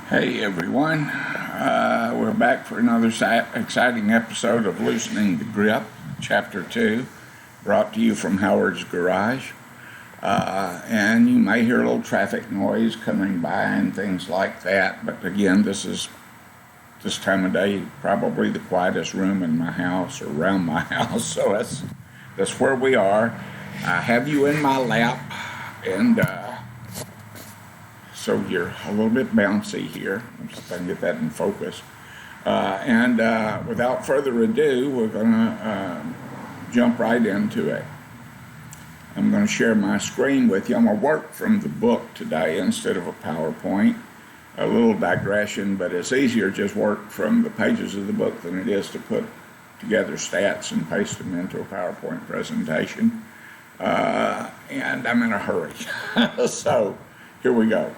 Hey everyone, we're back for another exciting episode of Loosening the Grip, Chapter 2, brought to you from Howard's Garage. And you may hear a little traffic noise coming by and things like that, but again, this time of day probably the quietest room in my house or around my house, so that's where we are. I have you in my lap, and so you're a little bit bouncy here. Let's see if I can get that in focus. And without further ado, we're going to jump right into it. I'm going to share my screen with you. I'm going to work from the book today instead of a PowerPoint. A little digression, but it's easier to just work from the pages of the book than it is to put together stats and paste them into a PowerPoint presentation. And I'm in a hurry. So here we go.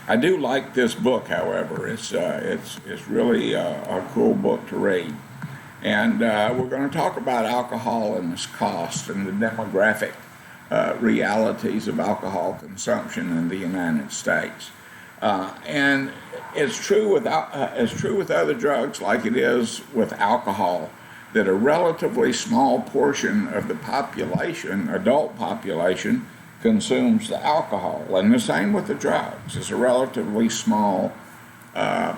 I do like this book, however. It's really a cool book to read. And we're going to talk about alcohol and its cost and the demographic realities of alcohol consumption in the United States. And it's true with other drugs like it is with alcohol, that a relatively small portion of the population, adult population, consumes the alcohol. And the same with the drugs. It's a relatively small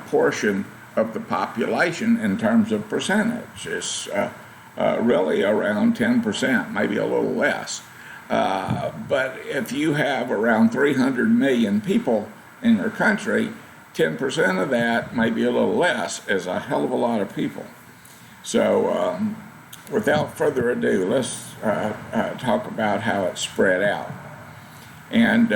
portion of the population in terms of percentage. It's really around 10%, maybe a little less. But if you have around 300 million people in your country, 10% of that, maybe a little less, is a hell of a lot of people. So without further ado, let's talk about how it's spread out. And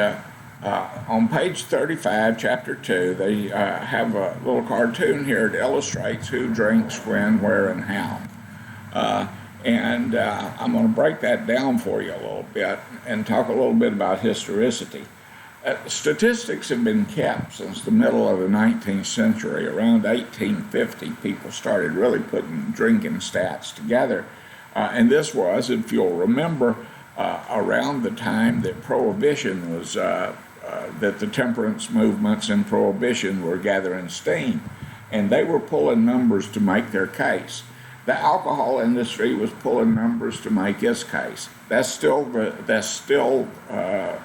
on page 35, chapter 2, they have a little cartoon here that illustrates who drinks, when, where, and how. And I'm going to break that down for you a little bit and talk a little bit about historicity. Statistics have been kept since the middle of the 19th century. Around 1850, people started really putting drinking stats together. And this was, if you'll remember, around the time that Prohibition was, that the temperance movements and Prohibition were gathering steam. And they were pulling numbers to make their case. The alcohol industry was pulling numbers to make its case. That's still the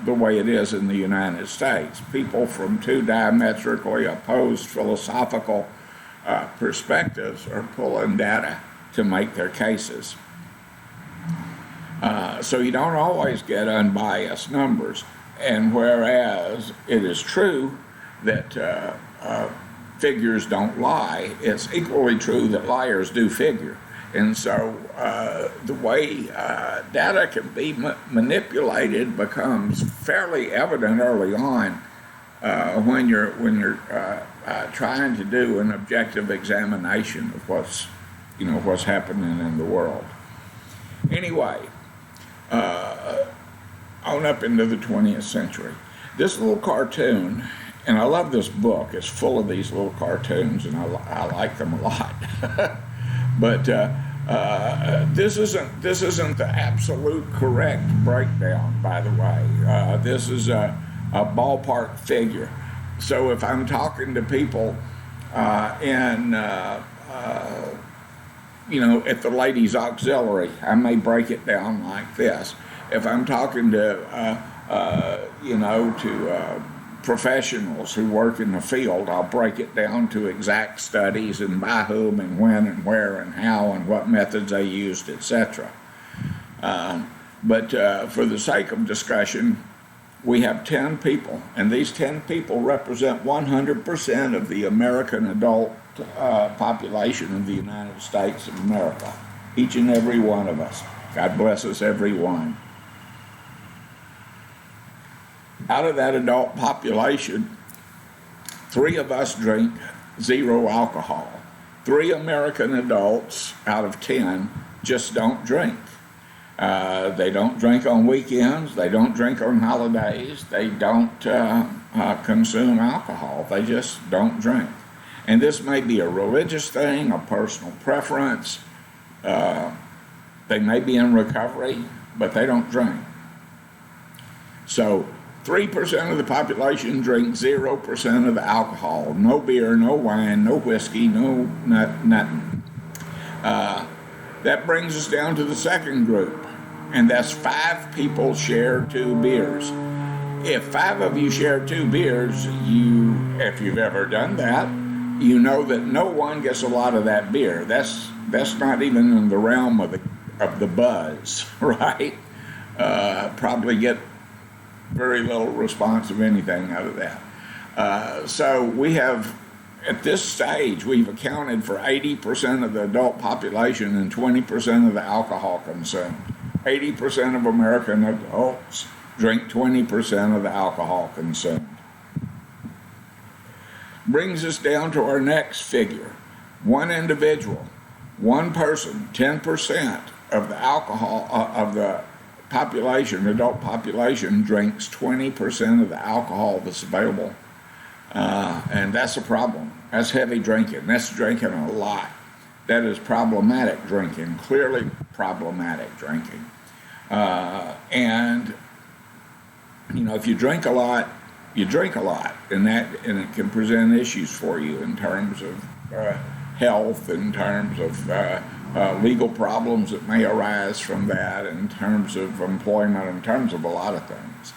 way it is in the United States. People from two diametrically opposed philosophical perspectives are pulling data to make their cases. So you don't always get unbiased numbers. And whereas it is true that figures don't lie, it's equally true that liars do figure. And so the way data can be manipulated becomes fairly evident early on when you're trying to do an objective examination of what's happening in the world. Anyway, on up into the 20th century, this little cartoon. And I love this book. It's full of these little cartoons, and I like them a lot. But this isn't the absolute correct breakdown, by the way. This is a ballpark figure. So if I'm talking to people at the ladies' auxiliary, I may break it down like this. If I'm talking to professionals who work in the field, I'll break it down to exact studies and by whom and when and where and how and what methods they used, etc. But for the sake of discussion, we have 10 people, and these 10 people represent 100% of the American adult population of the United States of America. Each and every one of us. God bless us, every one. Out of that adult population, 3 of us drink 0 alcohol. 3 American adults out of 10 just don't drink. They don't drink on weekends. They don't drink on holidays. They don't consume alcohol. They just don't drink. And this may be a religious thing, a personal preference. They may be in recovery, but they don't drink. So 3% of the population drink 0% of the alcohol. No beer, no wine, no whiskey, nothing. That brings us down to the second group, and that's 5 people share 2 beers. If 5 of you share 2 beers, if you've ever done that, you know that no one gets a lot of that beer. That's not even in the realm of the buzz, right? Probably get very little response of anything out of that. So we have, at this stage, we've accounted for 80% of the adult population and 20% of the alcohol consumed. 80% of American adults drink 20% of the alcohol consumed. Brings us down to our next figure. One individual, one person, 10% of the alcohol, of the population, adult population, drinks 20% of the alcohol that's available. And that's a problem. That's heavy drinking. That's drinking a lot. That is problematic drinking, clearly problematic drinking. And, you know, if you drink a lot, you drink a lot, and it can present issues for you in terms of health, in terms of legal problems that may arise from that, in terms of employment, in terms of a lot of things.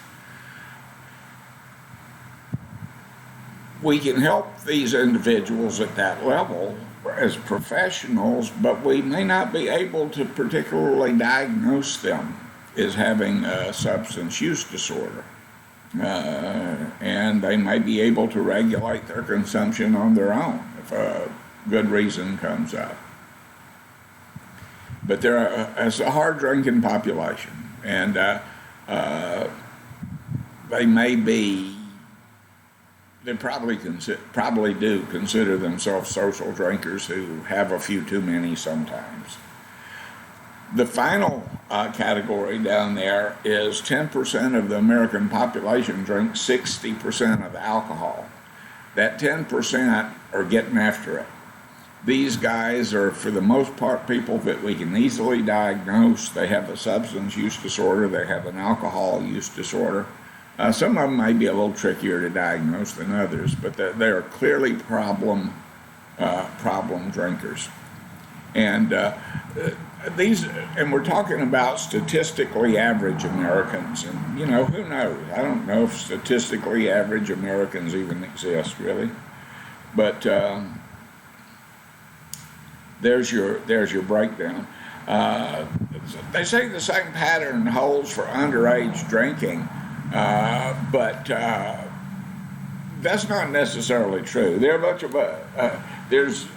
We can help these individuals at that level as professionals, but we may not be able to particularly diagnose them as having a substance use disorder. And they may be able to regulate their consumption on their own if a good reason comes up. But it's a hard drinking population, and they probably do consider themselves social drinkers who have a few too many sometimes. The final category down there is 10% of the American population drinks 60% of the alcohol. That 10% are getting after it. These guys are, for the most part, people that we can easily diagnose. They have a substance use disorder. They have an alcohol use disorder. Some of them may be a little trickier to diagnose than others, but they are clearly problem drinkers. And and we're talking about statistically average Americans, and, you know, who knows? I don't know if statistically average Americans even exist, really. But there's your breakdown. They say the same pattern holds for underage drinking, but that's not necessarily true. There are a bunch of there's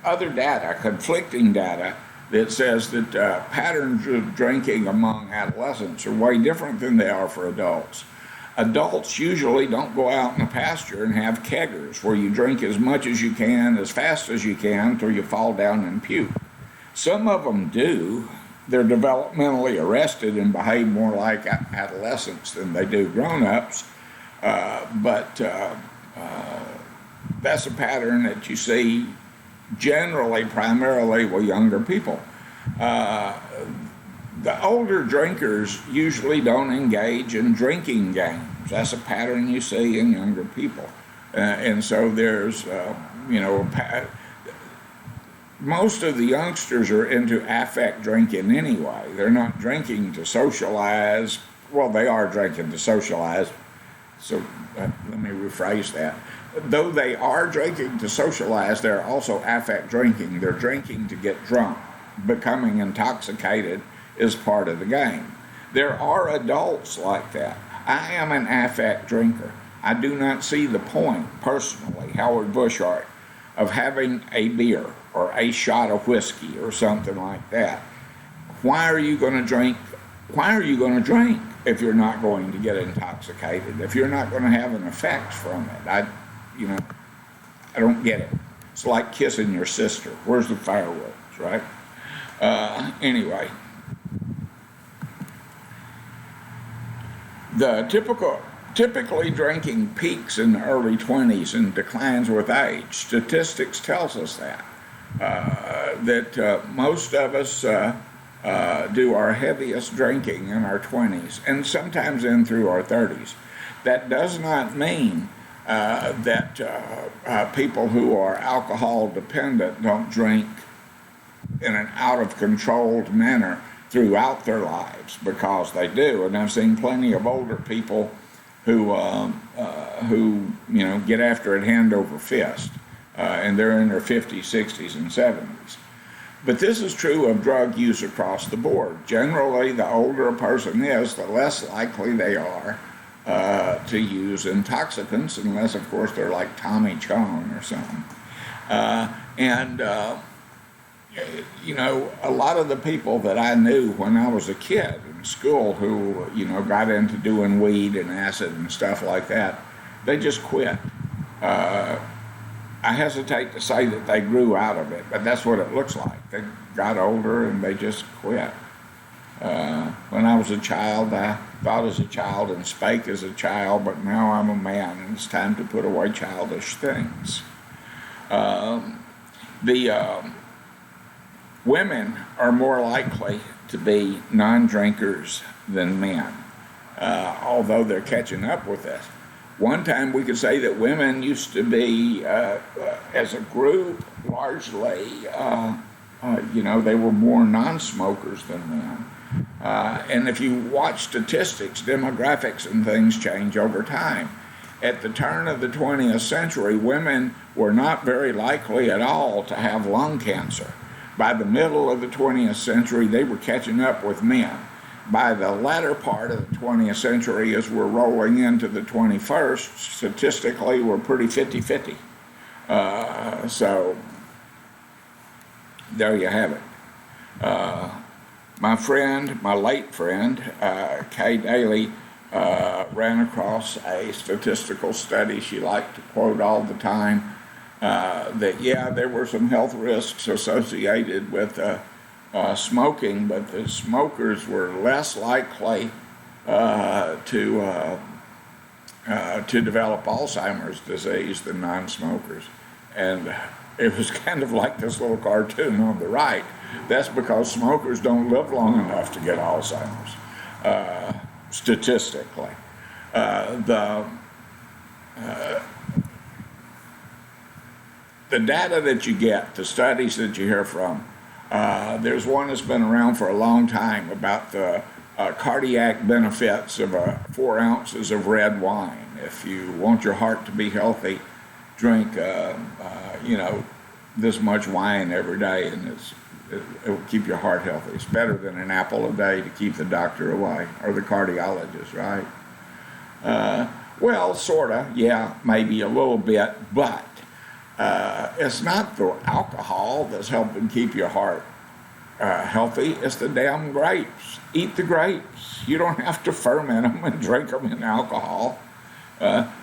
other data, conflicting data, that says that patterns of drinking among adolescents are way different than they are for adults. Adults usually don't go out in the pasture and have keggers where you drink as much as you can, as fast as you can, until you fall down and puke. Some of them do. They're developmentally arrested and behave more like adolescents than they do grown-ups, but that's a pattern that you see generally, primarily with younger people. The older drinkers usually don't engage in drinking games. That's a pattern you see in younger people. And so there's, most of the youngsters are into affect drinking anyway. They're not drinking to socialize. Well, they are drinking to socialize. So let me rephrase that. Though they are drinking to socialize, they're also affect drinking. They're drinking to get drunk. Becoming intoxicated is part of the game. There are adults like that. I am an affect drinker. I do not see the point, personally, Howard Bushart, of having a beer or a shot of whiskey or something like that. Why are you going to drink? Why are you going to drink if you're not going to get intoxicated? If you're not going to have an effect from it? I don't get it. It's like kissing your sister. Where's the fireworks, right? Anyway, the typically drinking peaks in the early 20s and declines with age. Statistics tells us that most of us do our heaviest drinking in our 20s and sometimes in through our 30s. That does not mean that people who are alcohol dependent don't drink in an out of controlled manner throughout their lives, because they do. And I've seen plenty of older people who get after it hand over fist, and they're in their 50s, 60s, and 70s. But this is true of drug use across the board. Generally, the older a person is, the less likely they are to use intoxicants, unless, of course, they're like Tommy Chong or something. A lot of the people that I knew when I was a kid in school who, got into doing weed and acid and stuff like that, they just quit. I hesitate to say that they grew out of it, but that's what it looks like. They got older and they just quit. When I was a child, I thought as a child and spake as a child, but now I'm a man and it's time to put away childish things. Women are more likely to be non-drinkers than men, although they're catching up with us. One time we could say that women used to be, as a group, largely, they were more non-smokers than men. And if you watch statistics, demographics and things change over time. At the turn of the 20th century, women were not very likely at all to have lung cancer. By the middle of the 20th century, they were catching up with men. By the latter part of the 20th century, as we're rolling into the 21st, statistically, we're pretty 50-50. So there you have it. My late friend, Kay Daly, ran across a statistical study she liked to quote all the time, that, there were some health risks associated with smoking, but the smokers were less likely to develop Alzheimer's disease than non-smokers. And it was kind of like this little cartoon on the right. That's because smokers don't live long enough to get Alzheimer's, statistically. The data that you get, the studies that you hear from, there's one that's been around for a long time about the cardiac benefits of 4 ounces of red wine. If you want your heart to be healthy, drink, this much wine every day, and it will keep your heart healthy. It's better than an apple a day to keep the doctor away, or the cardiologist, right? Well, sorta, maybe a little bit, but it's not the alcohol that's helping keep your heart healthy. It's the damn grapes. Eat the grapes. You don't have to ferment them and drink them in alcohol.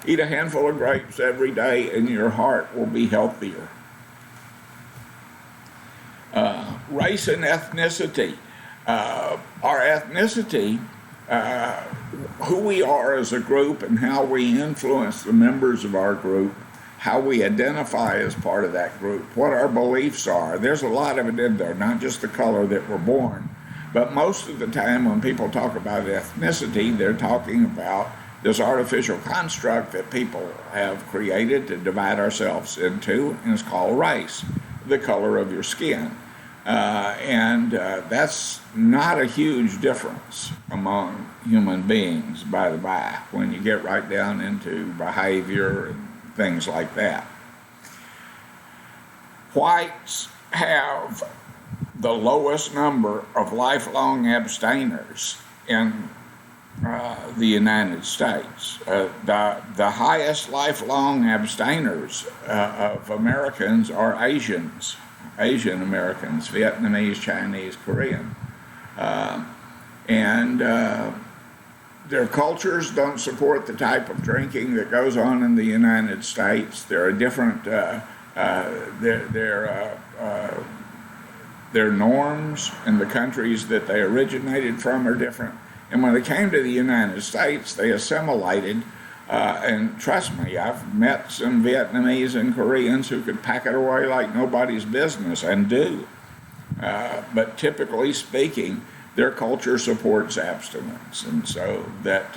Eat a handful of grapes every day and your heart will be healthier. Race and ethnicity. Our ethnicity, who we are as a group and how we influence the members of our group, how we identify as part of that group, what our beliefs are. There's a lot of it in there, not just the color that we're born. But most of the time when people talk about ethnicity, they're talking about this artificial construct that people have created to divide ourselves into, and it's called race, the color of your skin. And that's not a huge difference among human beings, by the by, when you get right down into behavior and things like that. Whites have the lowest number of lifelong abstainers in the United States. The highest lifelong abstainers of Americans are Asian Americans, Vietnamese, Chinese, Korean. Their cultures don't support the type of drinking that goes on in the United States. There are different, their norms in the countries that they originated from are different. And when they came to the United States, they assimilated, and trust me, I've met some Vietnamese and Koreans who could pack it away like nobody's business, and do. but typically speaking, their culture supports abstinence, and so that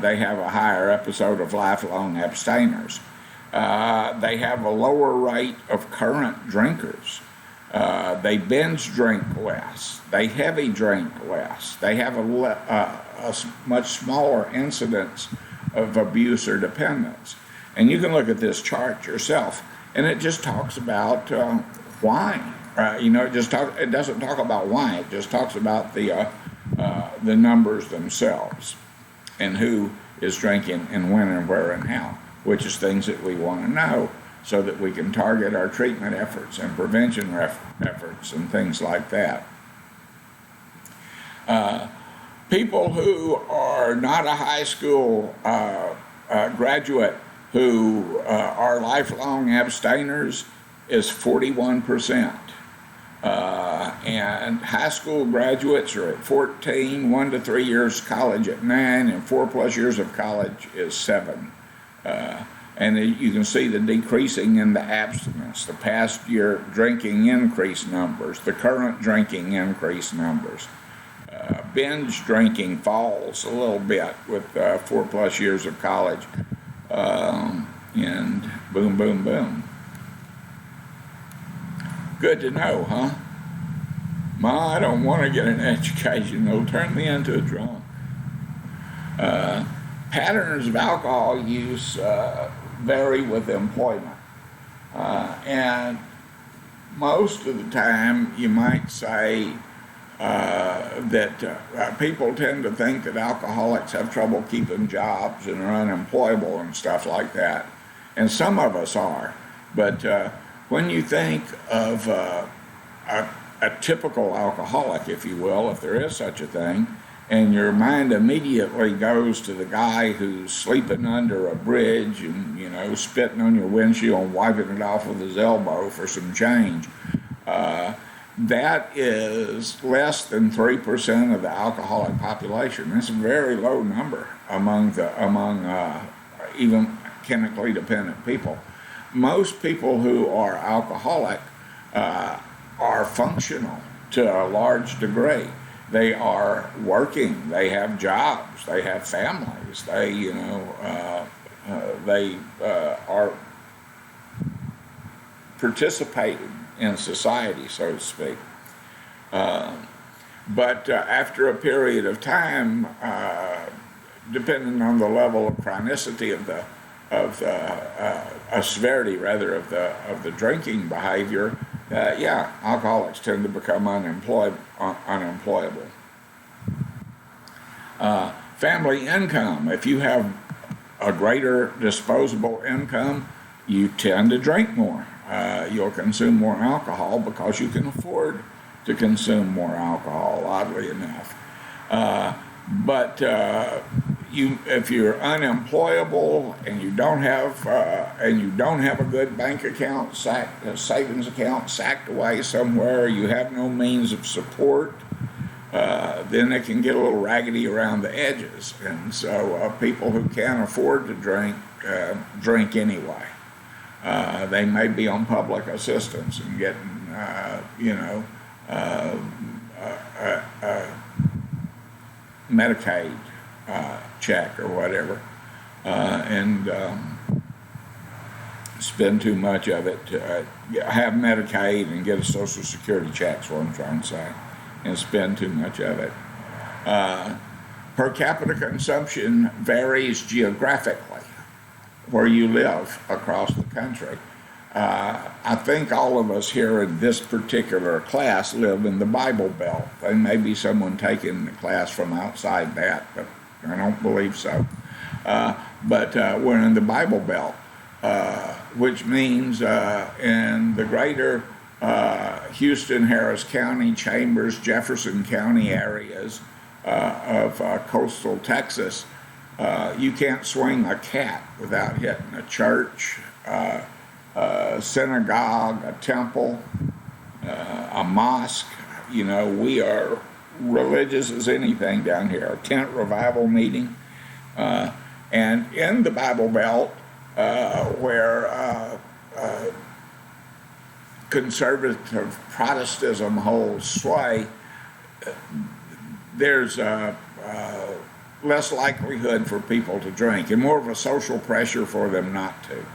they have a higher episode of lifelong abstainers. They have a lower rate of current drinkers. They binge drink less. They heavy drink less. They have a much smaller incidence of abuse or dependence. And you can look at this chart yourself, and it just talks about wine. It doesn't talk about wine. It just talks about the numbers themselves, and who is drinking, and when, and where, and how, which is things that we want to know so that we can target our treatment efforts and prevention efforts and things like that. People who are not a high school graduate who are lifelong abstainers is 41%. And high school graduates are at 14, 1 to 3 years college at 9, and 4+ years of college is 7. And you can see the decreasing in the abstinence. The past year drinking increased numbers, the current drinking increased numbers. Binge drinking falls a little bit with 4+ years of college, and boom, boom, boom. Good to know, huh? Ma, I don't want to get an education. It'll turn me into a drunk. Patterns of alcohol use vary with employment. And most of the time, you might say that people tend to think that alcoholics have trouble keeping jobs and are unemployable and stuff like that. And some of us are. But when you think of a typical alcoholic, if you will, if there is such a thing, and your mind immediately goes to the guy who's sleeping under a bridge and, spitting on your windshield and wiping it off with his elbow for some change, that is less than 3% of the alcoholic population. That's a very low number among even chemically dependent people. Most people who are alcoholic are functional to a large degree. They are working, they have jobs, they have families, they are participating in society, so to speak. But after a period of time, depending on the level of chronicity of the severity rather of the drinking behavior, alcoholics tend to become unemployable. Family income. If you have a greater disposable income, you tend to drink more. You'll consume more alcohol because you can afford to consume more alcohol, oddly enough. But if you're unemployable and you don't have a good bank account, savings account sacked away somewhere, you have no means of support, then it can get a little raggedy around the edges. And so people who can't afford to drink anyway. They may be on public assistance and getting, Medicaid check or whatever, and spend too much of it. Have Medicaid and get a Social Security check is what I'm trying to say, and spend too much of it. Per capita consumption varies geographically where you live across the country. I think all of us here in this particular class live in the Bible Belt. There may be someone taking the class from outside that, but I don't believe so. But we're in the Bible Belt, which means in the greater Houston, Harris County, Chambers, Jefferson County areas of coastal Texas, you can't swing a cat without hitting a church, a synagogue, a temple, a mosque. We are religious as anything down here. A tent revival meeting. And in the Bible Belt, where conservative Protestantism holds sway, there's less likelihood for people to drink and more of a social pressure for them not to.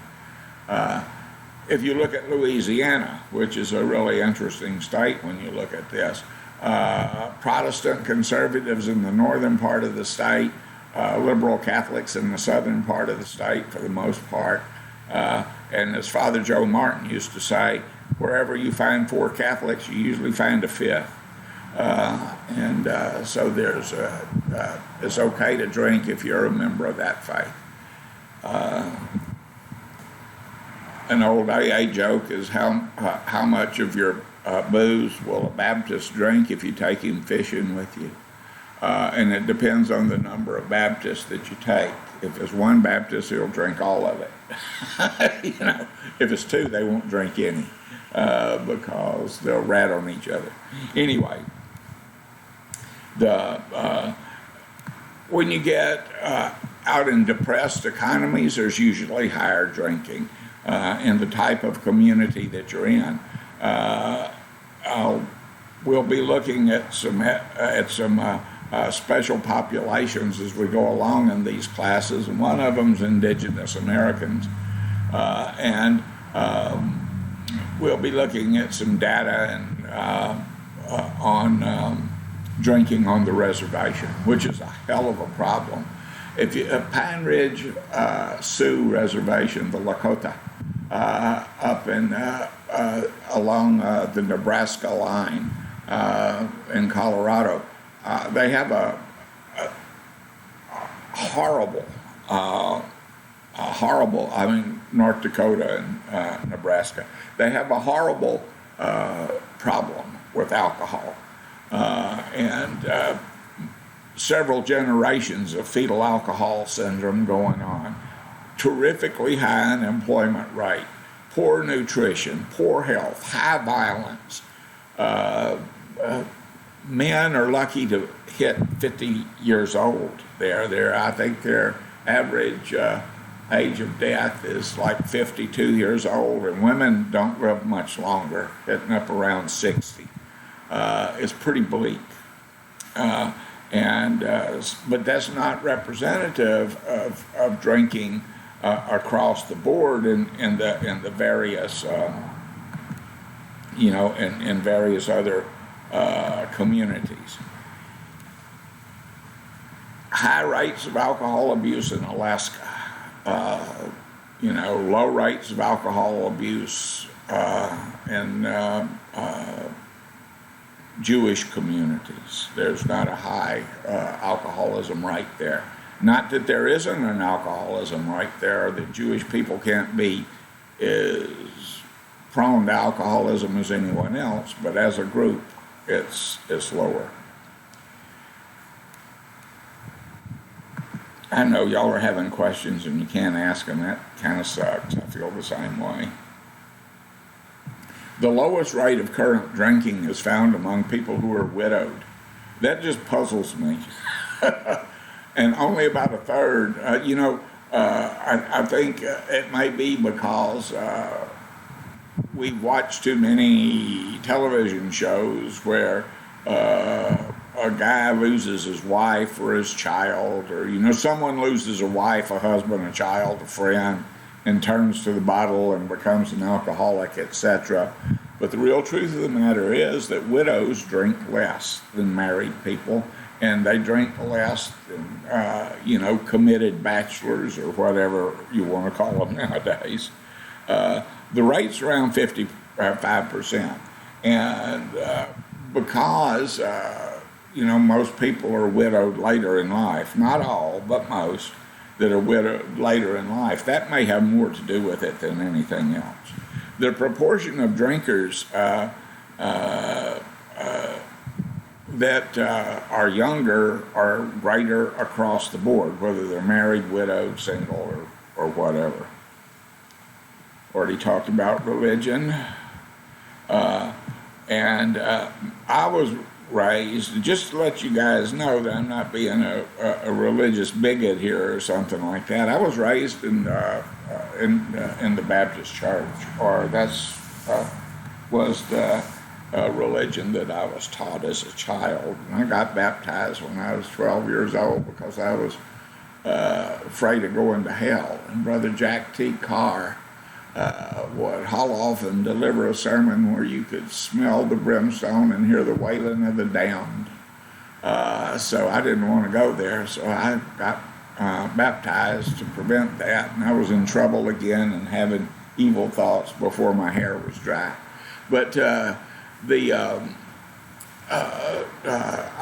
If you look at Louisiana, which is a really interesting state when you look at this, Protestant conservatives in the northern part of the state, liberal Catholics in the southern part of the state for the most part. And as Father Joe Martin used to say, wherever you find 4 Catholics, you usually find a 5th. So it's okay to drink if you're a member of that faith. An old AA joke is how much of your booze will a Baptist drink if you take him fishing with you? And it depends on the number of Baptists that you take. If it's 1 Baptist, he'll drink all of it. If it's 2, they won't drink any because they'll rat on each other. Anyway, when you get out in depressed economies, there's usually higher drinking in the type of community that you're in. We'll be looking at some special populations as we go along in these classes, and one of them is Indigenous Americans. We'll be looking at some data on drinking on the reservation, which is a hell of a problem. If you Pine Ridge Sioux Reservation, the Lakota, up in along the Nebraska line in Colorado, they have a horrible, I mean, North Dakota and Nebraska, they have a horrible problem with alcohol. Several generations of fetal alcohol syndrome going on, terrifically high unemployment rate, poor nutrition, poor health, high violence. Men are lucky to hit 50 years old there. I think their average age of death is like 52 years old, and women don't live much longer, hitting up around 60. It's pretty bleak. But that's not representative of drinking across the board in the various in various other communities. High rates of alcohol abuse in Alaska. Low rates of alcohol abuse in Jewish communities. There's not a high alcoholism rate there. Not that there isn't an alcoholism right there, that Jewish people can't be as prone to alcoholism as anyone else, but as a group, it's lower. I know y'all are having questions and you can't ask them. That kind of sucks. I feel the same way. The lowest rate of current drinking is found among people who are widowed. That just puzzles me. And only about a third, I think it may be because we've watched too many television shows where a guy loses his wife or his child, or someone loses a wife, a husband, a child, a friend, and turns to the bottle and becomes an alcoholic, etc. But the real truth of the matter is that widows drink less than married people, and they drink less than committed bachelors or whatever you want to call them nowadays. The rate's around 55%, and because most people are widowed later in life, not all, but most that are widowed later in life, that may have more to do with it than anything else. The proportion of drinkers that are younger are greater across the board, whether they're married, widowed, single, or whatever. Already talked about religion. I was raised, just to let you guys know that I'm not being a religious bigot here or something like that. I was raised in the Baptist church, or that's was the religion that I was taught as a child. And I got baptized when I was 12 years old because I was afraid of going to hell. And Brother Jack T. Carr would haul off and deliver a sermon where you could smell the brimstone and hear the wailing of the damned. So I didn't want to go there, so I got baptized to prevent that, and I was in trouble again and having evil thoughts before my hair was dry. But I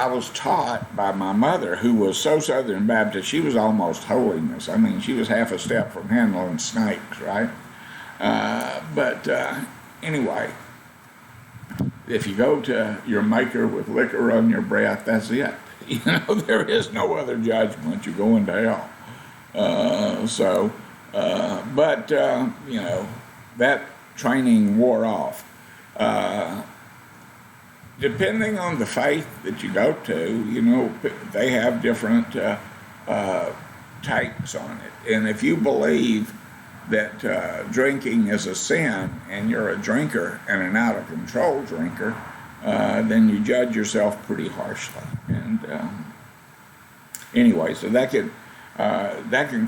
was taught by my mother, who was so Southern Baptist, she was almost holiness. I mean, she was half a step from handling snakes, right? Anyway, if you go to your maker with liquor on your breath, that's it. You know, there is no other judgment. You're going to hell. You know, that training wore off. Depending on the faith that you go to, you know, they have different takes on it. And if you believe that drinking is a sin and you're a drinker and an out-of-control drinker, then you judge yourself pretty harshly. And anyway, so that can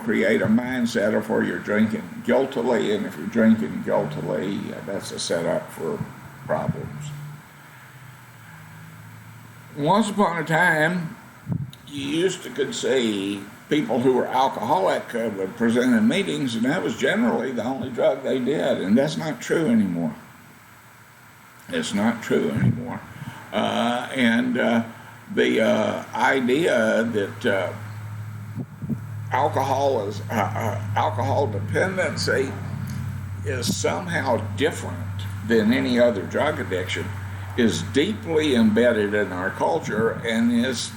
create a mindset of where you're drinking guiltily, and if you're drinking guiltily, that's a setup for problems. Once upon a time, you used to could see people who were alcoholic would present in meetings, and that was generally the only drug they did, and that's not true anymore. It's not true anymore. The idea that alcohol dependency is somehow different than any other drug addiction is deeply embedded in our culture and is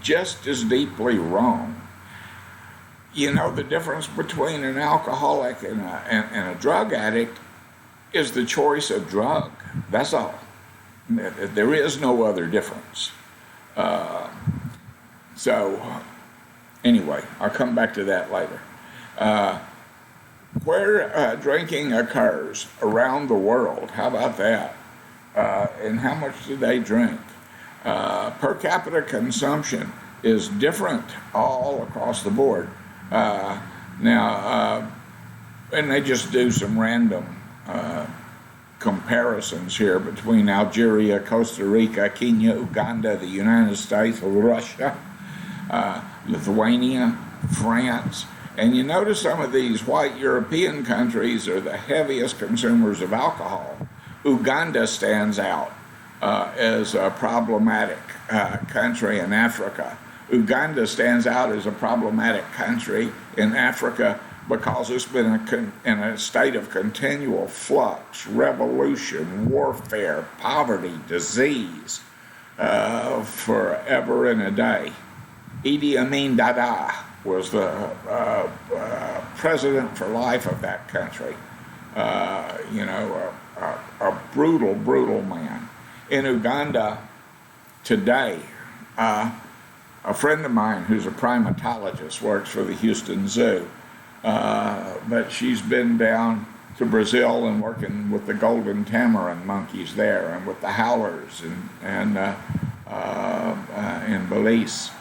just as deeply wrong. You know, the difference between an alcoholic and a drug addict is the choice of drug. That's all. There is no other difference. Anyway, I'll come back to that later. Where drinking occurs around the world, how about that? And how much do they drink? Per capita consumption is different all across the board. And they just do some random comparisons here between Algeria, Costa Rica, Kenya, Uganda, the United States, Russia, Lithuania, France. And you notice some of these white European countries are the heaviest consumers of alcohol. Uganda stands out as a problematic country in Africa. Uganda stands out as a problematic country in Africa because it's been in a state of continual flux, revolution, warfare, poverty, disease, forever and a day. Idi Amin Dada was the president for life of that country. A brutal, brutal man. In Uganda today, a friend of mine who's a primatologist works for the Houston Zoo, but she's been down to Brazil and working with the golden tamarin monkeys there and with the howlers and in Belize.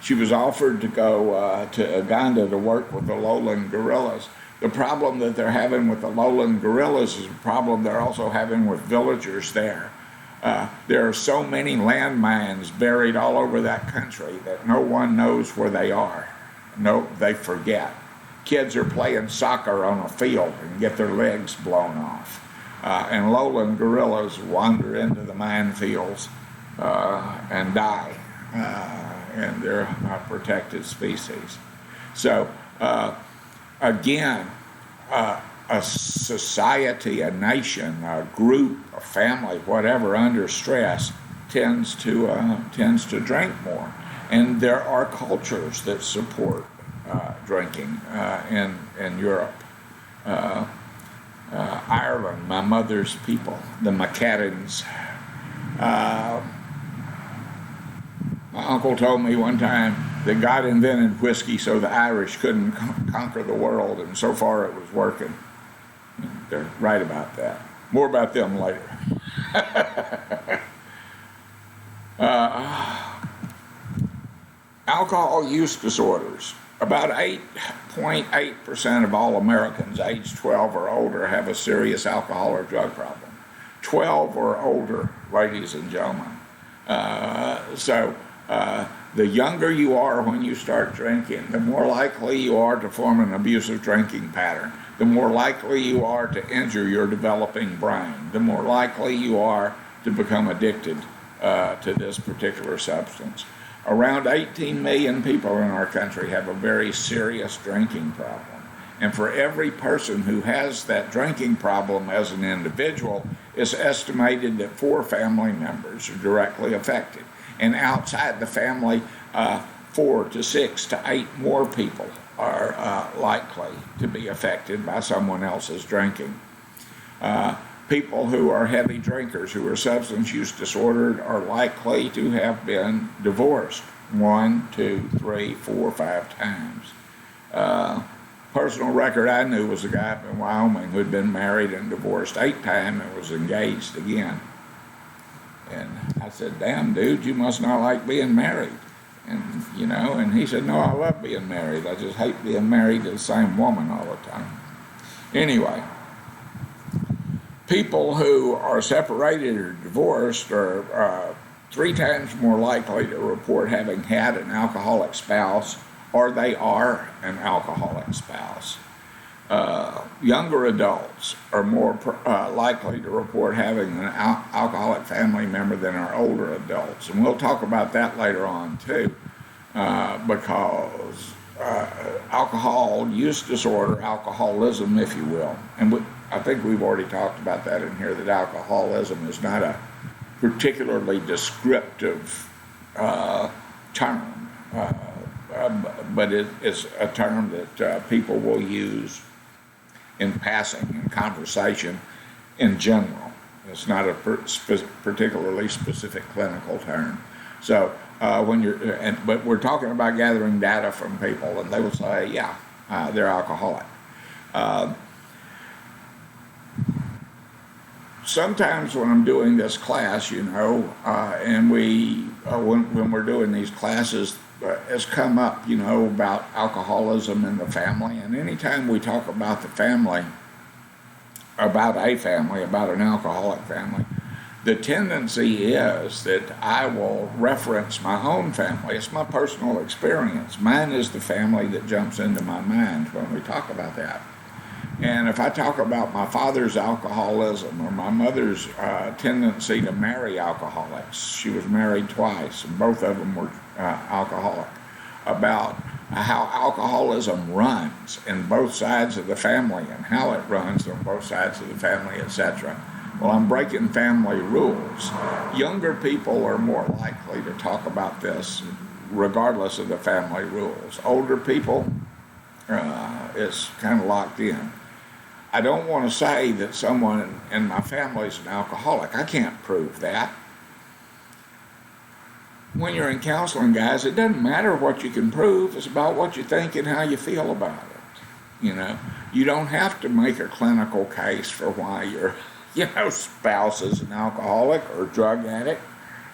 She was offered to go to Uganda to work with the lowland gorillas. The problem that they're having with the lowland gorillas is a problem they're also having with villagers there. There are so many landmines buried all over that country that no one knows where they are. No, they forget. Kids are playing soccer on a field and get their legs blown off. And lowland gorillas wander into the minefields and die. And they're a protected species. So, again, a society, a nation, a group, a family, whatever, under stress tends to drink more. And there are cultures that support drinking in Europe. Ireland, my mother's people, the McCaddens. My uncle told me one time that God invented whiskey so the Irish couldn't conquer the world, and so far it was working. They're right about that. More about them later. Alcohol use disorders. About 8.8% of all Americans aged 12 or older have a serious alcohol or drug problem. 12 or older, ladies and gentlemen. The younger you are when you start drinking, the more likely you are to form an abusive drinking pattern, the more likely you are to injure your developing brain, the more likely you are to become addicted to this particular substance. Around 18 million people in our country have a very serious drinking problem. And for every person who has that drinking problem as an individual, it's estimated that 4 family members are directly affected. And outside the family, 4 to 6 to 8 more people are likely to be affected by someone else's drinking. People who are heavy drinkers, who are substance use disordered, are likely to have been divorced 1, 2, 3, 4, 5 times. Personal record I knew was a guy up in Wyoming who'd been married and divorced 8 times and was engaged again. And I said, damn, dude, you must not like being married. And he said, no, I love being married. I just hate being married to the same woman all the time. Anyway, people who are separated or divorced are 3 times more likely to report having had an alcoholic spouse, or they are an alcoholic spouse. Younger adults are more likely to report having an alcoholic family member than our older adults. And we'll talk about that later on too, because alcohol use disorder, alcoholism, if you will, and I think we've already talked about that in here, that alcoholism is not a particularly descriptive term, but it's a term that people will use in passing, in conversation in general. It's not a particularly specific clinical term. So but we're talking about gathering data from people, and they will say, yeah, they're alcoholic. Sometimes when I'm doing this class, and when we're doing these classes, has come up, about alcoholism in the family. And anytime we talk about the family, about an alcoholic family, the tendency is that I will reference my own family. It's my personal experience. Mine is the family that jumps into my mind when we talk about that. And if I talk about my father's alcoholism or my mother's tendency to marry alcoholics, she was married twice, and both of them were alcoholic, about how alcoholism runs in both sides of the family and how it runs on both sides of the family, etc. Well, I'm breaking family rules. Younger people are more likely to talk about this regardless of the family rules. Older people, it's kind of locked in. I don't want to say that someone in my family is an alcoholic. I can't prove that. When you're in counseling, guys, it doesn't matter what you can prove. It's about what you think and how you feel about it. You don't have to make a clinical case for why your spouse is an alcoholic or drug addict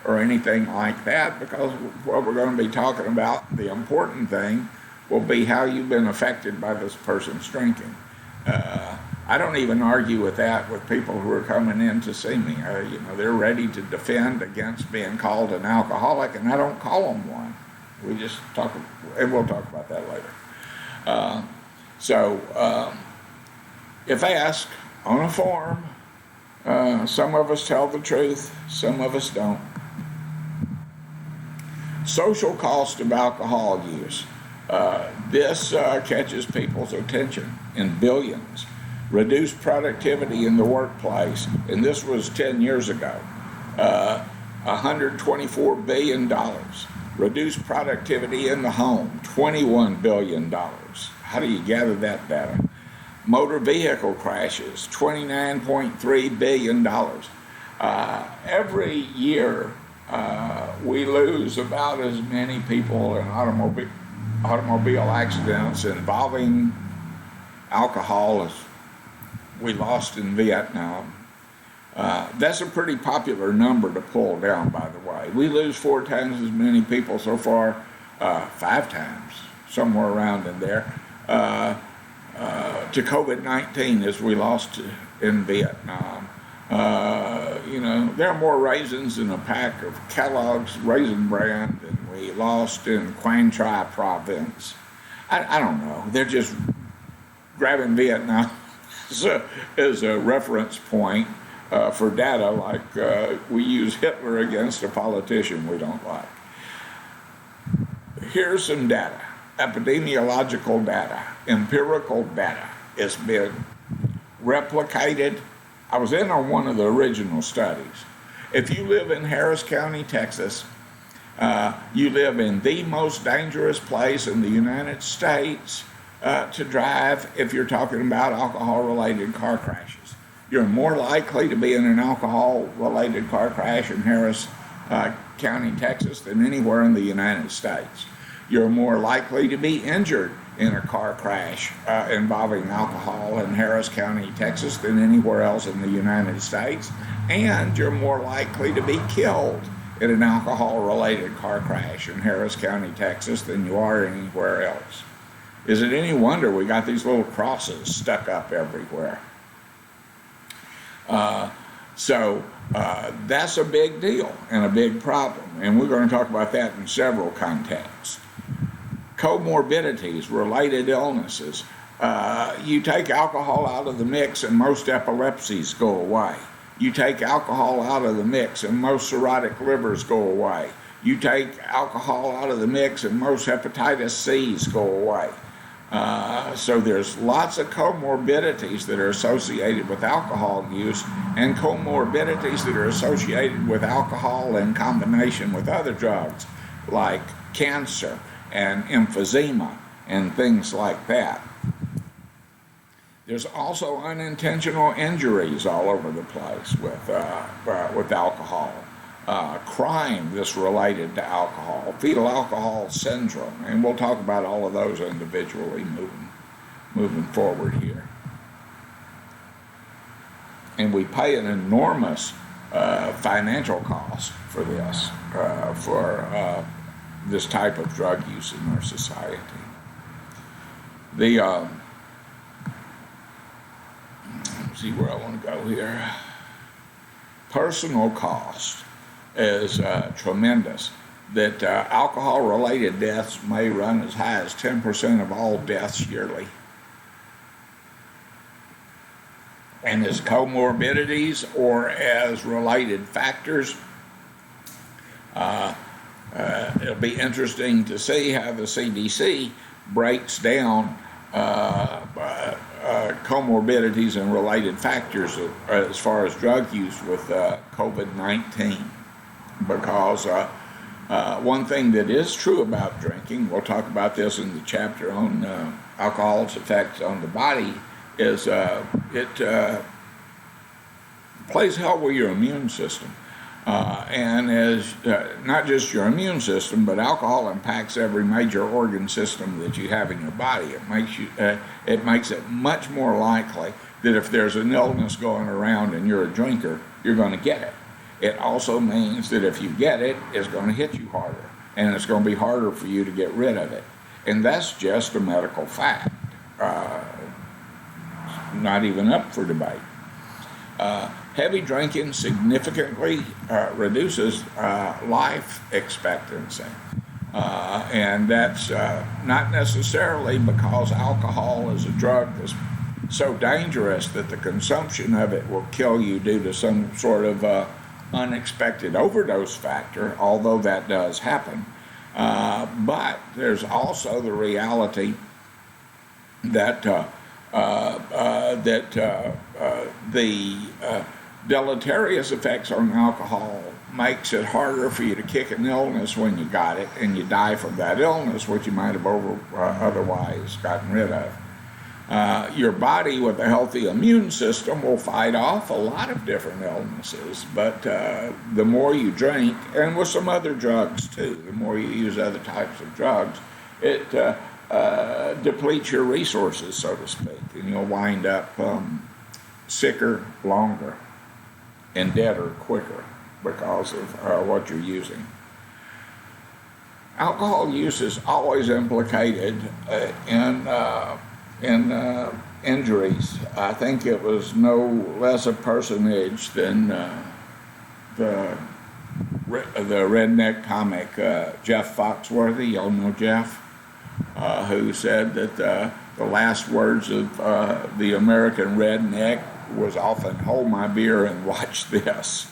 or anything like that, because what we're going to be talking about, the important thing, will be how you've been affected by this person's drinking. I don't even argue with that with people who are coming in to see me. They're ready to defend against being called an alcoholic, and I don't call them one. We just talk, and we'll talk about that later. If asked on a form, some of us tell the truth, some of us don't. Social cost of alcohol use. This catches people's attention in billions. Reduced productivity in the workplace, and this was 10 years ago, $124 billion. Reduced productivity in the home, $21 billion. How do you gather that data? Motor vehicle crashes, $29.3 billion. Every year, we lose about as many people in automobile accidents involving alcohol as we lost in Vietnam That's a pretty popular number to pull down, by the way. We lose 4 times as many people so far, 5 times, somewhere around in there, to COVID-19 as we lost in Vietnam. There are more raisins in a pack of Kellogg's Raisin Bran than we lost in Quang Tri province. I don't know. They're just grabbing Vietnam as a reference point for data, like we use Hitler against a politician we don't like. Here's some data, epidemiological data, empirical data. It's been replicated. I was in on one of the original studies. If you live in Harris County, Texas, you live in the most dangerous place in the United States to drive if you're talking about alcohol-related car crashes. You're more likely to be in an alcohol-related car crash in Harris County, Texas than anywhere in the United States. You're more likely to be injured in a car crash involving alcohol in Harris County, Texas than anywhere else in the United States. And you're more likely to be killed in an alcohol-related car crash in Harris County, Texas than you are anywhere else. Is it any wonder we got these little crosses stuck up everywhere? So that's a big deal and a big problem, and we're going to talk about that in several contexts. Comorbidities, related illnesses. You take alcohol out of the mix and most epilepsies go away. You take alcohol out of the mix and most cirrhotic livers go away. You take alcohol out of the mix and most hepatitis C's go away. So there's lots of comorbidities that are associated with alcohol use and comorbidities that are associated with alcohol in combination with other drugs like cancer and emphysema and things like that. There's also unintentional injuries all over the place with alcohol. Crime that's related to alcohol, fetal alcohol syndrome, and we'll talk about all of those individually moving forward here. And we pay an enormous financial cost for this type of drug use in our society. Let's see where I want to go here. Personal cost is tremendous. That alcohol-related deaths may run as high as 10% of all deaths yearly. And as comorbidities or as related factors, it'll be interesting to see how the CDC breaks down comorbidities and related factors as far as drug use with COVID-19. Because one thing that is true about drinking, we'll talk about this in the chapter on alcohol's effects on the body, is it plays hell with your immune system. And as not just your immune system, but alcohol impacts every major organ system that you have in your body. It makes it much more likely that if there's an illness going around and you're a drinker, you're going to get it. It also means that if you get it, it's going to hit you harder, and it's going to be harder for you to get rid of it. And that's just a medical fact, not even up for debate. Heavy drinking significantly reduces life expectancy. And that's not necessarily because alcohol is a drug that's so dangerous that the consumption of it will kill you due to some sort of unexpected overdose factor, although that does happen. But there's also the reality that the deleterious effects on alcohol makes it harder for you to kick an illness when you got it and you die from that illness, which you might have otherwise gotten rid of. Your body with a healthy immune system will fight off a lot of different illnesses, but the more you drink, and with some other drugs too, the more you use other types of drugs, it depletes your resources, so to speak, and you'll wind up sicker longer. and deader quicker because of what you're using. Alcohol use is always implicated in injuries. I think it was no less a personage than the redneck comic Jeff Foxworthy. Y'all know Jeff, who said that the last words of the American redneck was often "Hold my beer and watch this."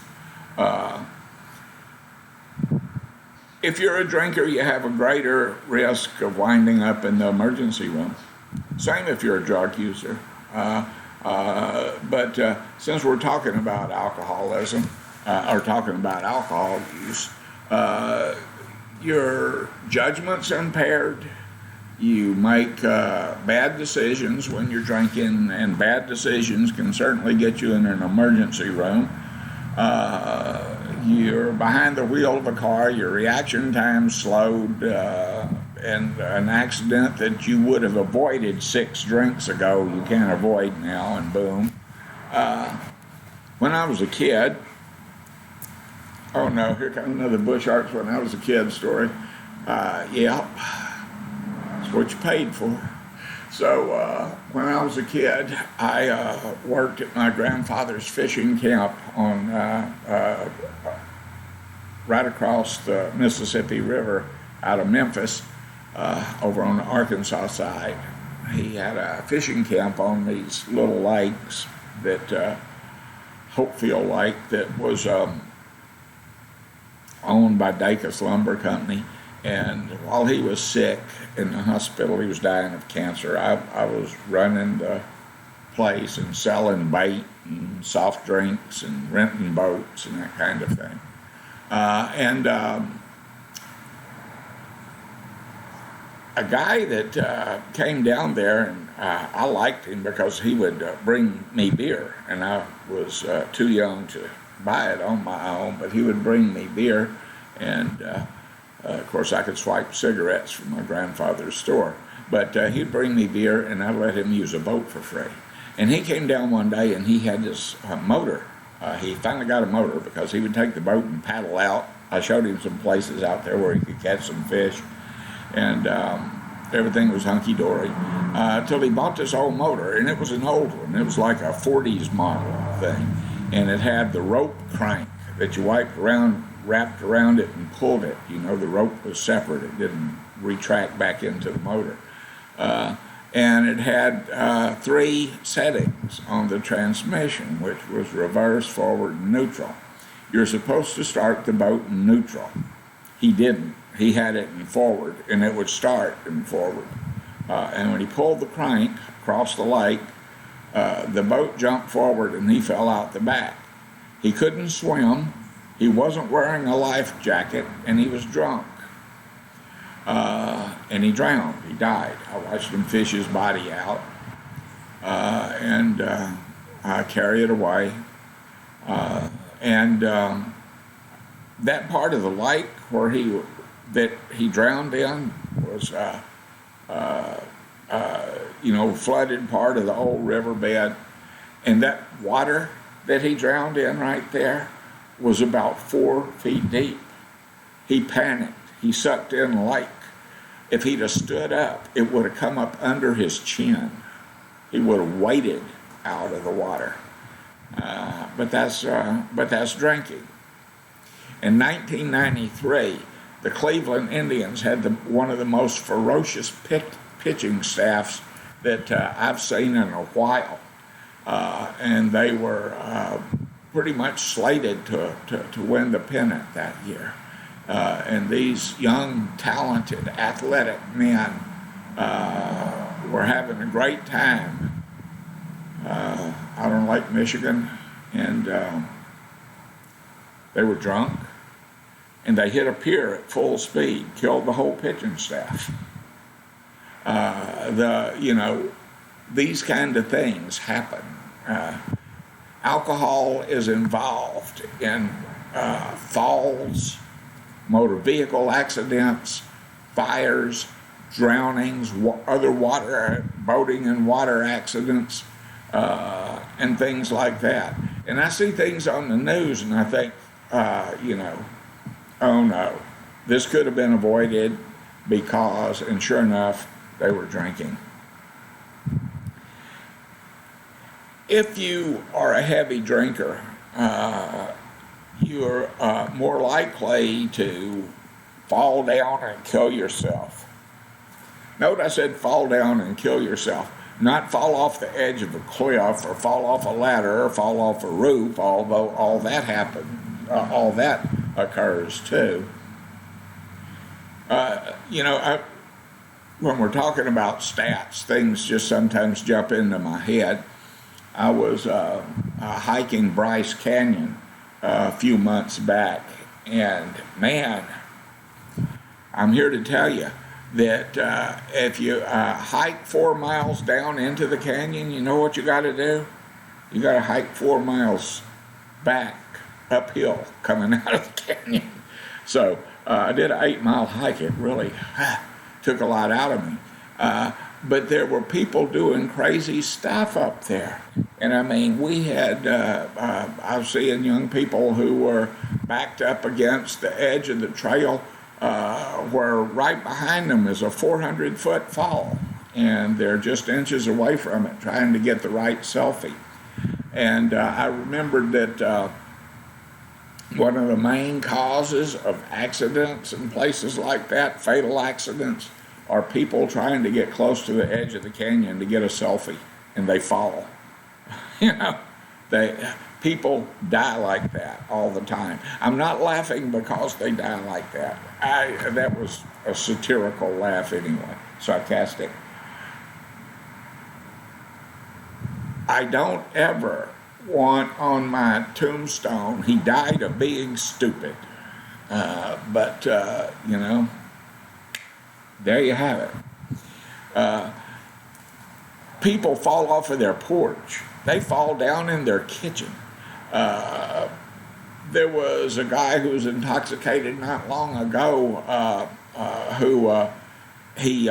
If you're a drinker, you have a greater risk of winding up in the emergency room. Same if you're a drug user. But since we're talking about alcoholism, or talking about alcohol use, your judgment's impaired. You make bad decisions when you're drinking, and bad decisions can certainly get you in an emergency room. You're behind the wheel of a car, your reaction time's slowed, and an accident that you would have avoided 6 drinks ago, you can't avoid now, and boom. When I was a kid, oh no, here comes another Bush Arts when I was a kid story. Yeah, it's what you paid for. So when I was a kid, I worked at my grandfather's fishing camp on right across the Mississippi River out of Memphis, over on the Arkansas side. He had a fishing camp on these little lakes that Hopefield Lake that was owned by DAAC Lumber Company. And while he was sick in the hospital, he was dying of cancer, I was running the place and selling bait and soft drinks and renting boats and that kind of thing. A guy that came down there, and I liked him because he would bring me beer, and I was too young to buy it on my own, but he would bring me beer, and of course I could swipe cigarettes from my grandfather's store, but he'd bring me beer, and I'd let him use a boat for free. And he came down one day, and he had this motor. He finally got a motor because he would take the boat and paddle out. I showed him some places out there where he could catch some fish, and everything was hunky-dory, till he bought this old motor, and it was an old one. It was like a 40s model thing, and it had the rope crank that you wrapped around it and pulled it. You know, the rope was separate. It didn't retract back into the motor. And it had 3 settings on the transmission, which was reverse, forward, and neutral. You're supposed to start the boat in neutral. He didn't. He had it in forward, and it would start in forward. And when he pulled the crank across the lake, the boat jumped forward and he fell out the back. He couldn't swim, he wasn't wearing a life jacket, and he was drunk. And he drowned, he died. I watched him fish his body out and carry it away. That part of the lake where that he drowned in was, flooded part of the old riverbed. And that water that he drowned in right there was about 4 feet deep. He panicked. He sucked in the lake. If he'd have stood up, it would have come up under his chin. He would have waded out of the water. But that's drinking. In 1993, the Cleveland Indians had one of the most ferocious pitching staffs that I've seen in a while. And they were pretty much slated to win the pennant that year. And these young, talented, athletic men were having a great time out on Lake Michigan, and they were drunk, and they hit a pier at full speed, killed the whole pitching staff. These kind of things happen. Alcohol is involved in falls, motor vehicle accidents, fires, drownings, other boating and water accidents, and things like that. And I see things on the news and I think, you know, oh no, this could have been avoided because, and sure enough, they were drinking. If you are a heavy drinker, you're more likely to fall down and kill yourself. Note I said fall down and kill yourself, not fall off the edge of a cliff or fall off a ladder or fall off a roof, although all that all that occurs too. You know, when we're talking about stats, things just sometimes jump into my head. I was hiking Bryce Canyon a few months back, and man, I'm here to tell you that if you hike 4 miles down into the canyon, you know what you got to do? You got to hike 4 miles back uphill coming out of the canyon. So I did an 8-mile hike. It really took a lot out of me. But there were people doing crazy stuff up there. And I mean, we had, I was seeing young people who were backed up against the edge of the trail, where right behind them is a 400-foot fall. And they're just inches away from it, trying to get the right selfie. And I remembered that one of the main causes of accidents in places like that, fatal accidents, are people trying to get close to the edge of the canyon to get a selfie, and they fall. You know, people die like that all the time. I'm not laughing because they die like that. That was a satirical laugh anyway, sarcastic. I don't ever want on my tombstone, he died of being stupid. But you know, there you have it. People fall off of their porch. They fall down in their kitchen. There was a guy who was intoxicated not long ago who he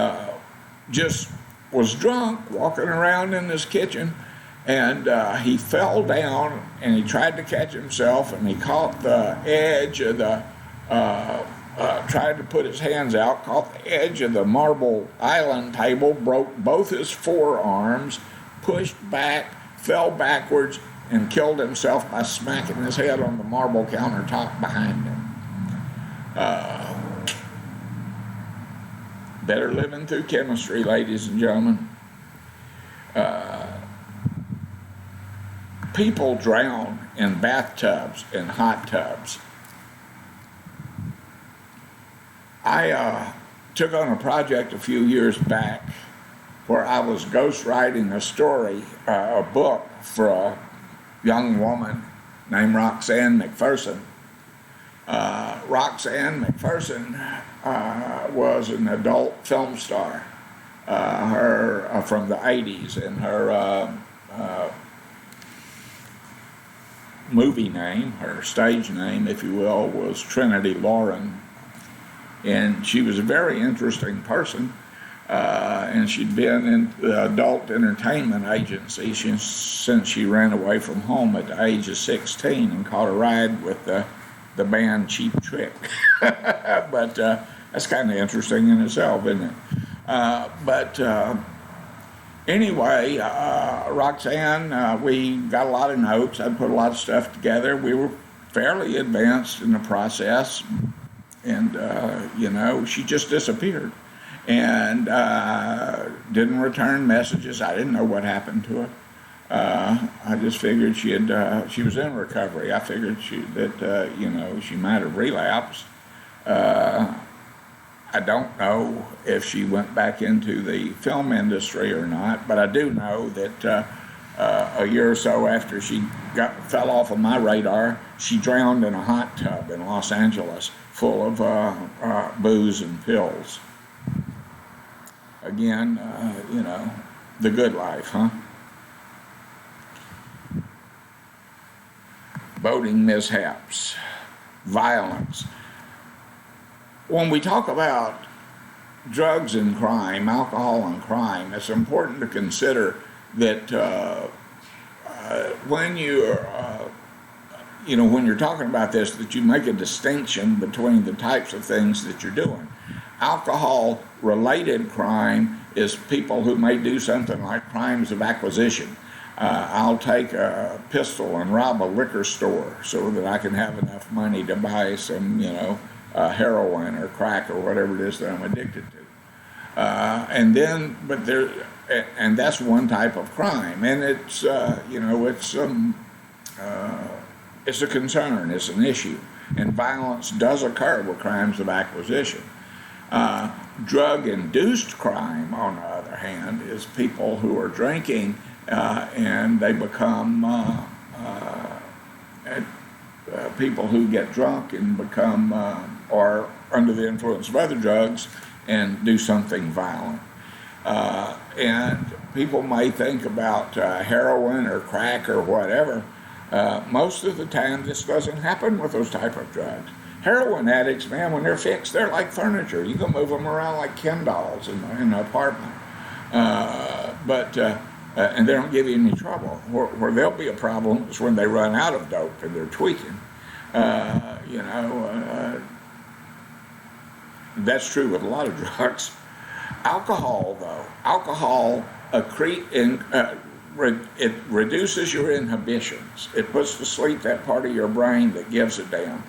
just was drunk walking around in his kitchen, and he fell down and he tried to catch himself, and he caught the edge of the tried to put his hands out, caught the edge of the marble island table, broke both his forearms, pushed back, fell backwards, and killed himself by smacking his head on the marble countertop behind him. Better living through chemistry, ladies and gentlemen. People drown in bathtubs and hot tubs. I took on a project a few years back where I was ghostwriting a story, a book for a young woman named Roxanne McPherson. Roxanne McPherson was an adult film star, her from the 80s, and her movie name, her stage name, if you will, was Trinity Lauren. And she was a very interesting person, and she'd been in the adult entertainment agency since she ran away from home at the age of 16 and caught a ride with the band Cheap Trick. But that's kind of interesting in itself, isn't it? Anyway, Roxanne, we got a lot of notes. I put a lot of stuff together. We were fairly advanced in the process. And, you know, she just disappeared and didn't return messages. I didn't know what happened to her. I just figured she was in recovery. I figured that you know, she might have relapsed. I don't know if she went back into the film industry or not, but I do know that a year or so after she fell off of my radar, she drowned in a hot tub in Los Angeles full of booze and pills. Again, you know, the good life, huh? Boating mishaps, violence. When we talk about drugs and crime, alcohol and crime, it's important to consider that when you're, when you're talking about this, that you make a distinction between the types of things that you're doing. Alcohol-related crime is people who may do something like crimes of acquisition. I'll take a pistol and rob a liquor store so that I can have enough money to buy some, heroin or crack or whatever it is that I'm addicted to. And that's one type of crime, and it's a concern, it's an issue, and violence does occur with crimes of acquisition. Drug-induced crime, on the other hand, is people who are drinking and they become people who get drunk and become or under the influence of other drugs and do something violent. And people may think about heroin or crack or whatever. Most of the time, this doesn't happen with those type of drugs. Heroin addicts, man, when they're fixed, they're like furniture. You can move them around like Ken dolls in an apartment. And they don't give you any trouble. Where there'll be a problem is when they run out of dope and they're tweaking. That's true with a lot of drugs. Alcohol, though, it reduces your inhibitions. It puts to sleep that part of your brain that gives a damn.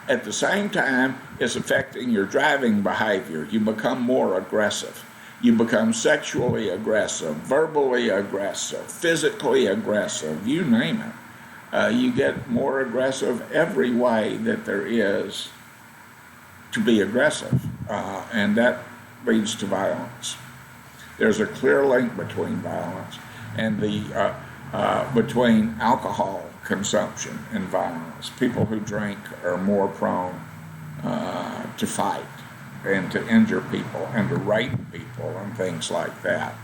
At the same time, it's affecting your driving behavior. You become more aggressive. You become sexually aggressive, verbally aggressive, physically aggressive, you name it. You get more aggressive every way that there is to be aggressive, and that leads to violence. There's a clear link between violence and between alcohol consumption and violence. People who drink are more prone to fight and to injure people and to rape people and things like that.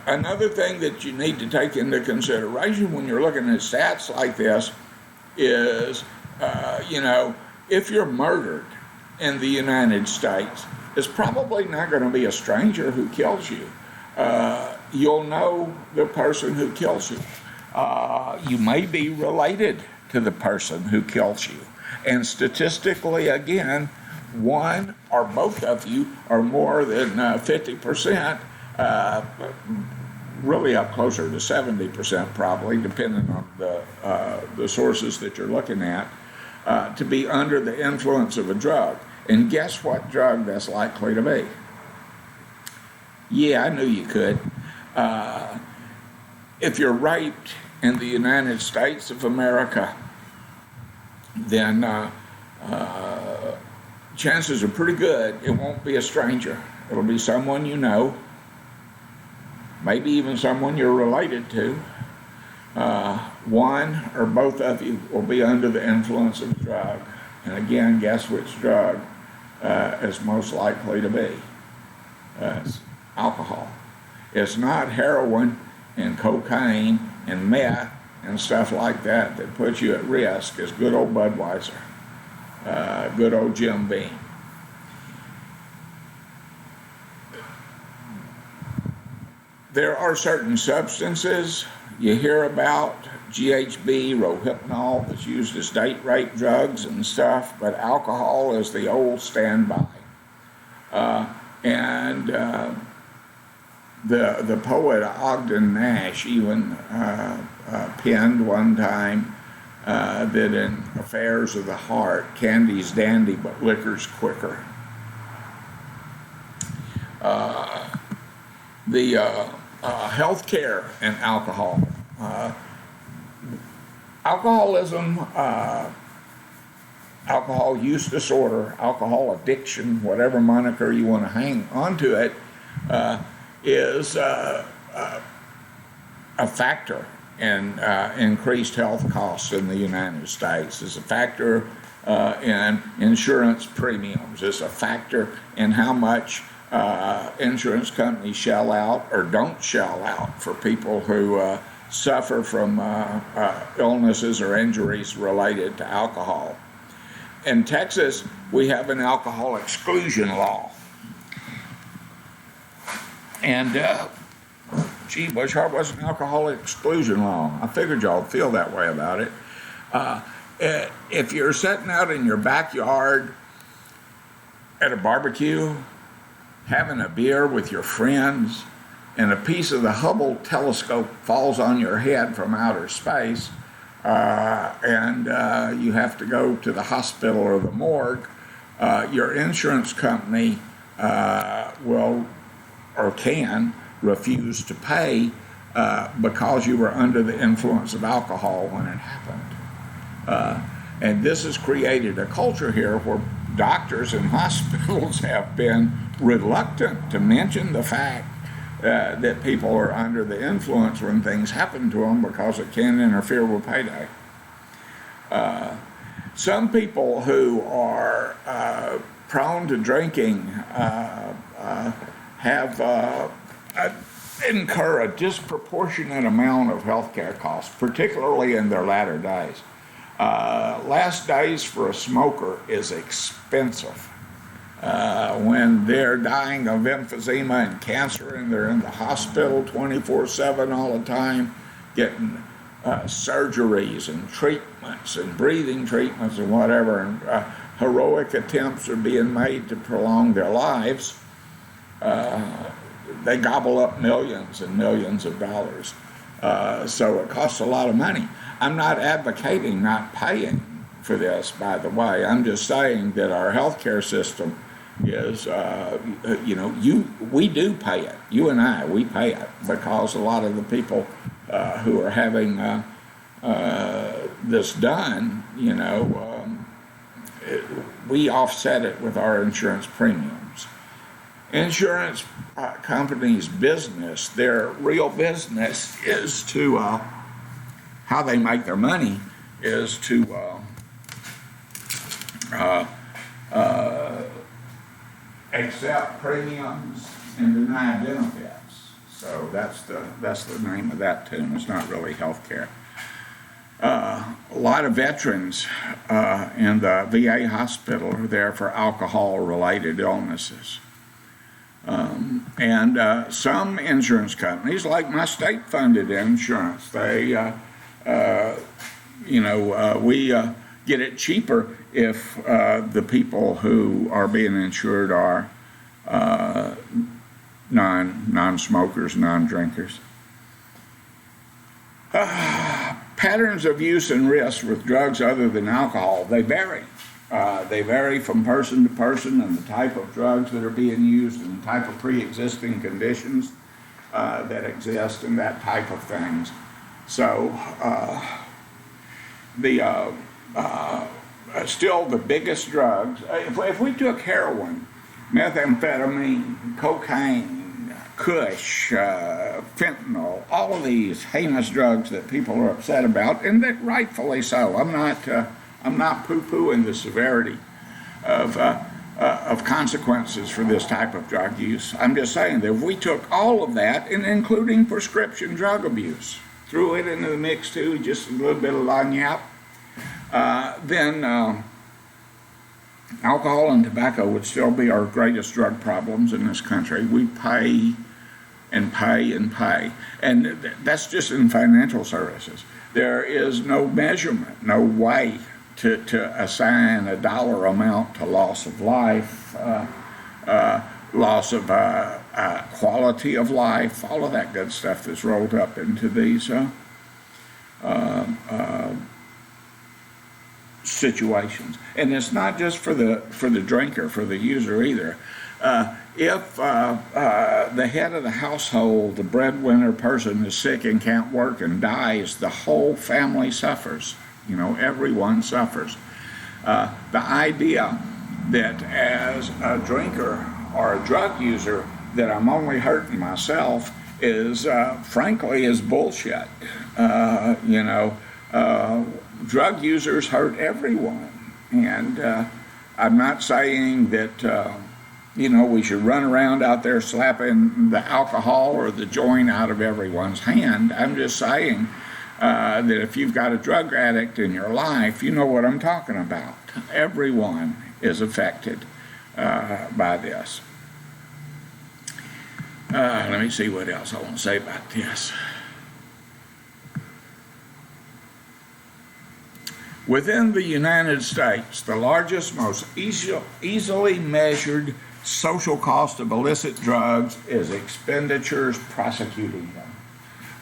Another thing that you need to take into consideration when you're looking at stats like this is, if you're murdered in the United States, it's probably not going to be a stranger who kills you. You'll know the person who kills you. You may be related to the person who kills you. And statistically, again, one or both of you are more than 50%, really up closer to 70% probably, depending on the sources that you're looking at, to be under the influence of a drug. And guess what drug that's likely to be? Yeah, I knew you could. If you're raped in the United States of America, then chances are pretty good it won't be a stranger. It'll be someone you know, maybe even someone you're related to. One or both of you will be under the influence of a drug. And again, guess which drug is most likely to be? It's alcohol. It's not heroin and cocaine and meth and stuff like that that puts you at risk. It's good old Budweiser, good old Jim Beam. There are certain substances you hear about, GHB, Rohypnol, that's used as date rape drugs and stuff, but alcohol is the old standby. The poet Ogden Nash even penned one time that in affairs of the heart, candy's dandy, but liquor's quicker. Healthcare and alcohol. Alcoholism, alcohol use disorder, alcohol addiction, whatever moniker you want to hang onto it, is a factor in increased health costs in the United States. It's a factor in insurance premiums. It's a factor in how much insurance companies shell out or don't shell out for people who suffer from illnesses or injuries related to alcohol. In Texas, we have an alcohol exclusion law. And gee, Bush Hart wasn't an alcoholic exclusion law. I figured y'all would feel that way about it. If you're sitting out in your backyard at a barbecue, having a beer with your friends, and a piece of the Hubble telescope falls on your head from outer space, and you have to go to the hospital or the morgue, your insurance company will or can refuse to pay because you were under the influence of alcohol when it happened. And this has created a culture here where doctors and hospitals have been reluctant to mention the fact that people are under the influence when things happen to them because it can interfere with payday. Some people who are prone to drinking have incur a disproportionate amount of healthcare costs, particularly in their latter days. Last days for a smoker is expensive. When they're dying of emphysema and cancer and they're in the hospital 24/7 all the time, getting surgeries and treatments and breathing treatments and whatever, and heroic attempts are being made to prolong their lives, they gobble up millions and millions of dollars. So it costs a lot of money. I'm not advocating not paying for this, by the way. I'm just saying that our healthcare system is, we do pay it. You and I, we pay it because a lot of the people who are having this done, we offset it with our insurance premiums. Insurance companies' business, their real business is to, how they make their money is to accept premiums and deny benefits. So that's the name of that tune. It's not really health care. A lot of veterans in the VA hospital are there for alcohol-related illnesses. And some insurance companies, like my state-funded insurance, they, we get it cheaper if the people who are being insured are non-smokers, non-drinkers. Patterns of use and risk with drugs other than alcohol, they vary. They vary from person to person and the type of drugs that are being used and the type of pre-existing conditions that exist and that type of things. So still the biggest drugs, if we took heroin, methamphetamine, cocaine, Kush, fentanyl, all of these heinous drugs that people are upset about, and that rightfully so. I'm not poo-pooing the severity of consequences for this type of drug use. I'm just saying that if we took all of that, and including prescription drug abuse, threw it into the mix too, just a little bit of lagniappe, then alcohol and tobacco would still be our greatest drug problems in this country. We pay and pay and pay. And that's just in financial services. There is no measurement, no way to assign a dollar amount to loss of life, loss of quality of life, all of that good stuff that's rolled up into these situations. And it's not just for the drinker, for the user either. If the head of the household, the breadwinner person, is sick and can't work and dies, the whole family suffers. Everyone suffers. The idea that as a drinker or a drug user that I'm only hurting myself is, frankly, is bullshit. Drug users hurt everyone. And I'm not saying that, we should run around out there slapping the alcohol or the joint out of everyone's hand. I'm just saying that if you've got a drug addict in your life, you know what I'm talking about. Everyone is affected by this. Let me see what else I want to say about this. Within the United States, the largest, most easily measured social cost of illicit drugs is expenditures prosecuting them.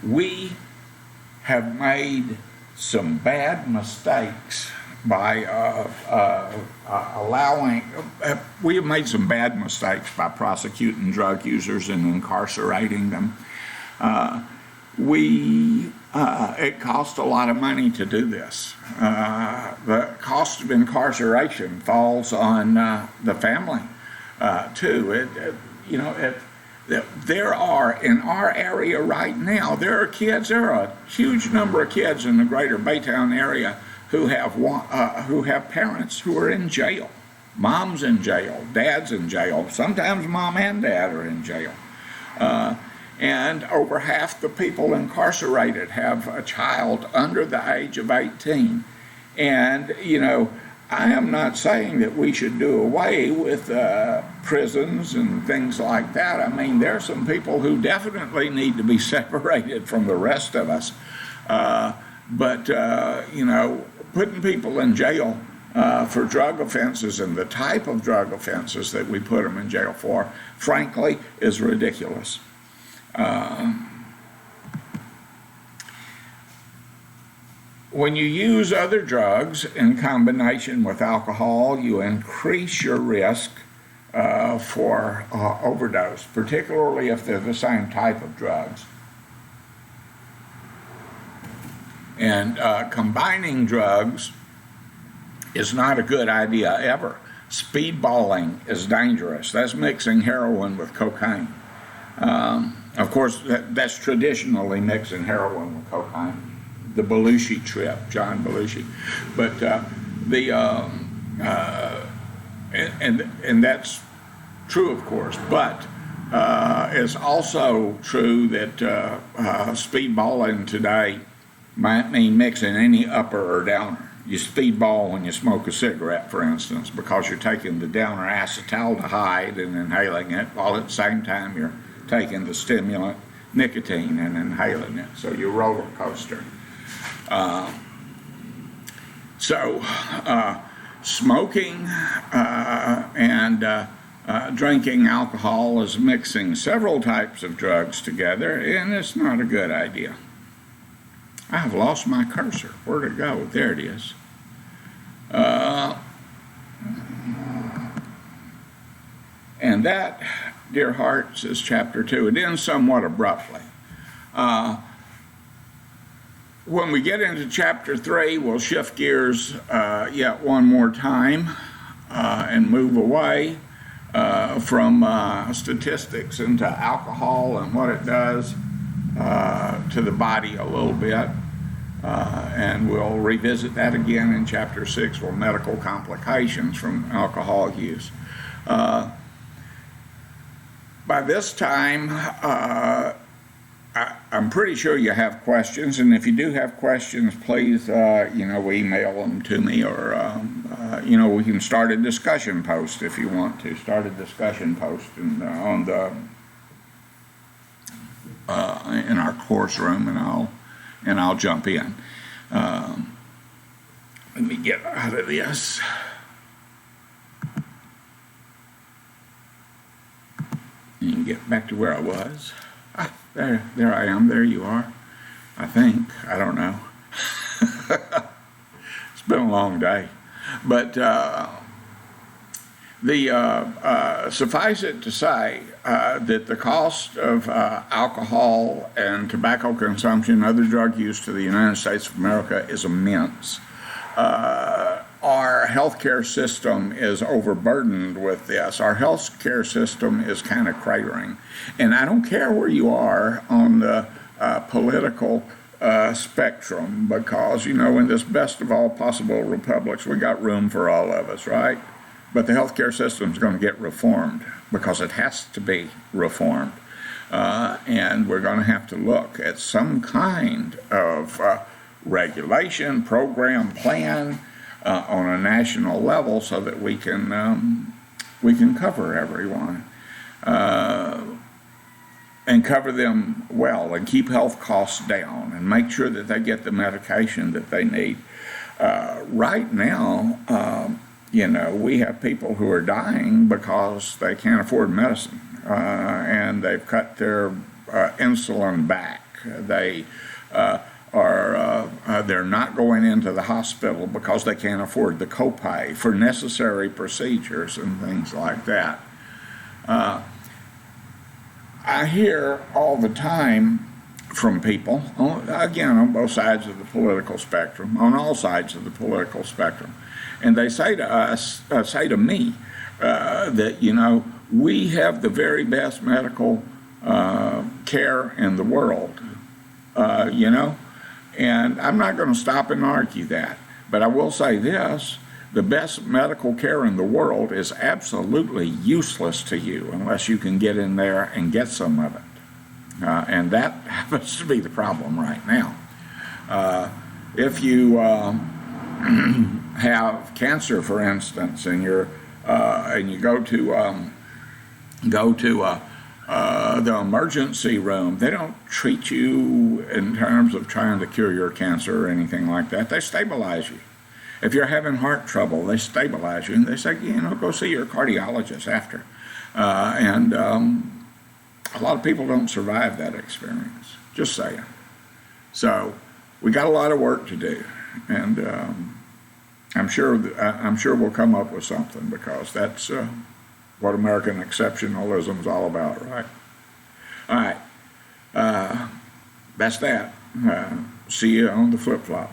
We have made some bad mistakes by we have made some bad mistakes by prosecuting drug users and incarcerating them. It costs a lot of money to do this. The cost of incarceration falls on the family too. There are, in our area right now, there are a huge number of kids in the greater Baytown area who have parents who are in jail. Mom's in jail, dad's in jail. Sometimes mom and dad are in jail. And over half the people incarcerated have a child under the age of 18. And, I am not saying that we should do away with prisons and things like that. I mean, there are some people who definitely need to be separated from the rest of us. But putting people in jail for drug offenses and the type of drug offenses that we put them in jail for, frankly, is ridiculous. When you use other drugs in combination with alcohol, you increase your risk for overdose, particularly if they're the same type of drugs. And combining drugs is not a good idea ever. Speedballing is dangerous. That's mixing heroin with cocaine. Of course, that's traditionally mixing heroin with cocaine. The Belushi trip, John Belushi. But and that's true, of course. But it's also true that speedballing today might mean mixing any upper or downer. You speedball when you smoke a cigarette, for instance, because you're taking the downer acetaldehyde and inhaling it, while at the same time you're taking the stimulant nicotine and inhaling it. So you're roller coaster. Smoking and drinking alcohol is mixing several types of drugs together, and it's not a good idea. I have lost my cursor. Where'd it go? There it is. And that, dear hearts, is chapter 2. It ends somewhat abruptly. When we get into chapter 3, we'll shift gears yet one more time and move away from statistics into alcohol and what it does to the body a little bit. And we'll revisit that again in chapter 6 for medical complications from alcohol use. By this time, I'm pretty sure you have questions, and if you do have questions, please, email them to me, or, we can start a discussion post if you want to. Start a discussion post in our course room, and I'll jump in. Let me get out of this. And get back to where I was. There I am. There you are. I think. I don't know. It's been a long day. But suffice it to say that the cost of alcohol and tobacco consumption and other drug use to the United States of America is immense. Our healthcare system is overburdened with this. Our healthcare system is kind of cratering. And I don't care where you are on the political spectrum, because, in this best of all possible republics, we got room for all of us, right? But the healthcare system is going to get reformed, because it has to be reformed. And we're going to have to look at some kind of regulation, program, plan, on a national level, so that we can cover everyone. and cover them well and keep health costs down and make sure that they get the medication that they need. Right now, we have people who are dying because they can't afford medicine, and they've cut their insulin back. They're not going into the hospital because they can't afford the copay for necessary procedures and things like that. I hear all the time from people, again, on both sides of the political spectrum, on all sides of the political spectrum, and they say to us, say to me, that, we have the very best medical care in the world, and I'm not going to stop and argue that, but I will say this: the best medical care in the world is absolutely useless to you unless you can get in there and get some of it. And that happens to be the problem right now. If you have cancer, for instance, and you go to the emergency room, they don't treat you in terms of trying to cure your cancer or anything like that. They stabilize you. If you're having heart trouble, they stabilize you and they say, go see your cardiologist after. A lot of people don't survive that experience, just saying. So we got a lot of work to do, and I'm sure we'll come up with something, because that's what American exceptionalism is all about, right? All right, that's that. See you on the flip-flop.